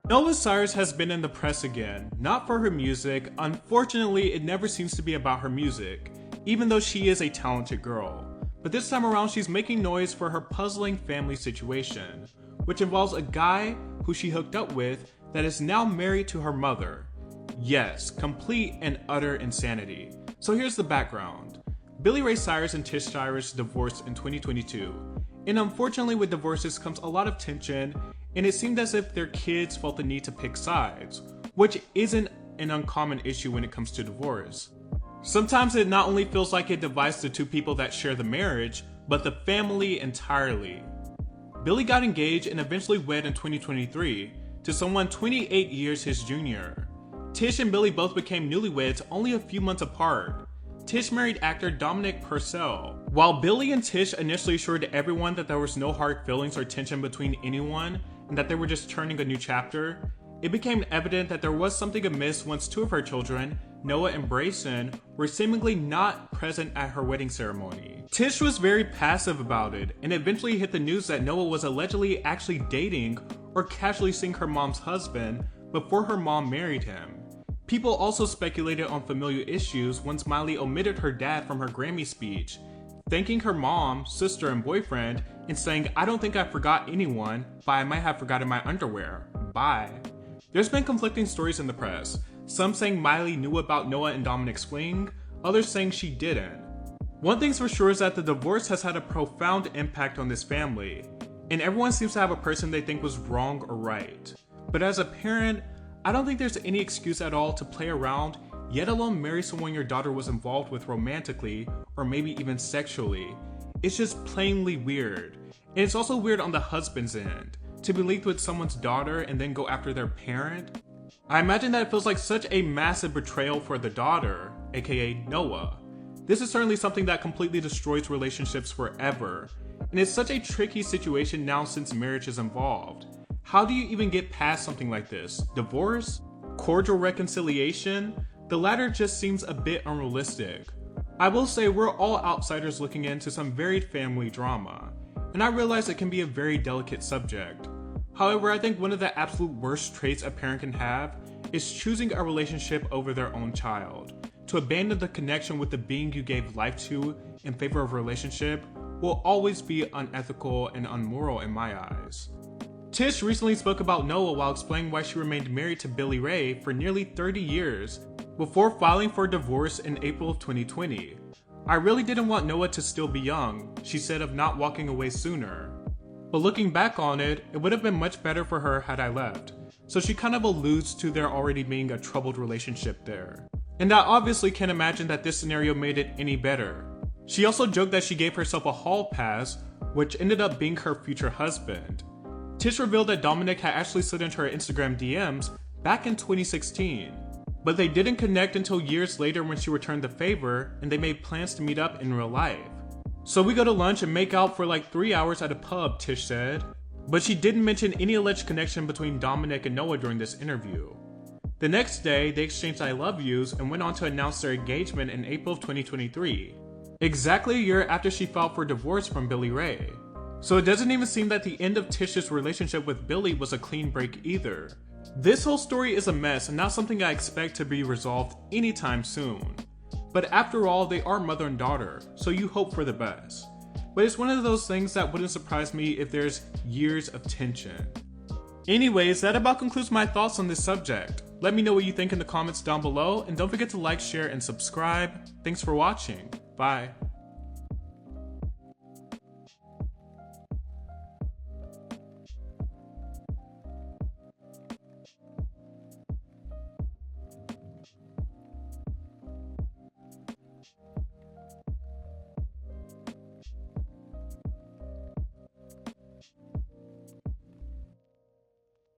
Cyrus has been in the press again, not for her music. Unfortunately, it never seems to be about her music, even though she is a talented girl. But this time around, she's making noise for her puzzling family situation, which involves a guy who she hooked up with that is now married to her mother. Yes, complete and utter insanity. So here's the background. Billy Ray Cyrus and Tish Cyrus divorced in 2022. And unfortunately, with divorces comes a lot of tension, and it seemed as if their kids felt the need to pick sides, which isn't an uncommon issue when it comes to divorce. Sometimes it not only feels like it divides the two people that share the marriage, but the family entirely. Billy got engaged and eventually wed in 2023 to someone 28 years his junior. Tish and Billy both became newlyweds only a few months apart. Tish married actor Dominic Purcell. While Billy and Tish initially assured everyone that there was no hard feelings or tension between anyone and that they were just turning a new chapter, it became evident that there was something amiss once two of her children, Noah and Brayson, were seemingly not present at her wedding ceremony. Tish was very passive about it and eventually hit the news that Noah was allegedly actually dating or casually seeing her mom's husband before her mom married him. People also speculated on familial issues once Miley omitted her dad from her Grammy speech, thanking her mom, sister, and boyfriend, and saying, "I don't think I forgot anyone, but I might have forgotten my underwear. Bye." There's been conflicting stories in the press, some saying Miley knew about Noah and Dominic's fling, others saying she didn't. One thing's for sure is that the divorce has had a profound impact on this family, and everyone seems to have a person they think was wrong or right. But as a parent, I don't think there's any excuse at all to play around, yet alone marry someone your daughter was involved with romantically, or maybe even sexually. It's just plainly weird. And it's also weird on the husband's end, to be linked with someone's daughter and then go after their parent. I imagine that it feels like such a massive betrayal for the daughter, aka Noah. This is certainly something that completely destroys relationships forever, and it's such a tricky situation now since marriage is involved. How do you even get past something like this? Divorce? Cordial reconciliation? The latter just seems a bit unrealistic. I will say we're all outsiders looking into some varied family drama, and I realize it can be a very delicate subject. However, I think one of the absolute worst traits a parent can have is choosing a relationship over their own child. To abandon the connection with the being you gave life to in favor of a relationship will always be unethical and unmoral in my eyes. Tish recently spoke about Noah while explaining why she remained married to Billy Ray for nearly 30 years before filing for divorce in April of 2020. "I really didn't want Noah to still be young," she said, of not walking away sooner. But looking back on it, it would have been much better for her had I left. So she kind of alludes to there already being a troubled relationship there. And I obviously can't imagine that this scenario made it any better. She also joked that she gave herself a hall pass, which ended up being her future husband. Tish revealed that Dominic had actually slid into her Instagram DMs back in 2016, but they didn't connect until years later when she returned the favor and they made plans to meet up in real life. "So we go to lunch and make out for like 3 hours at a pub," Tish said. But she didn't mention any alleged connection between Dominic and Noah during this interview. The next day, they exchanged "I love yous" and went on to announce their engagement in April of 2023, exactly a year after she filed for divorce from Billy Ray. So it doesn't even seem that the end of Tish's relationship with Billy was a clean break either. This whole story is a mess and not something I expect to be resolved anytime soon. But after all, they are mother and daughter, so you hope for the best. But it's one of those things that wouldn't surprise me if there's years of tension. Anyways, that about concludes my thoughts on this subject. Let me know what you think in the comments down below, and don't forget to like, share, and subscribe. Thanks for watching. Bye.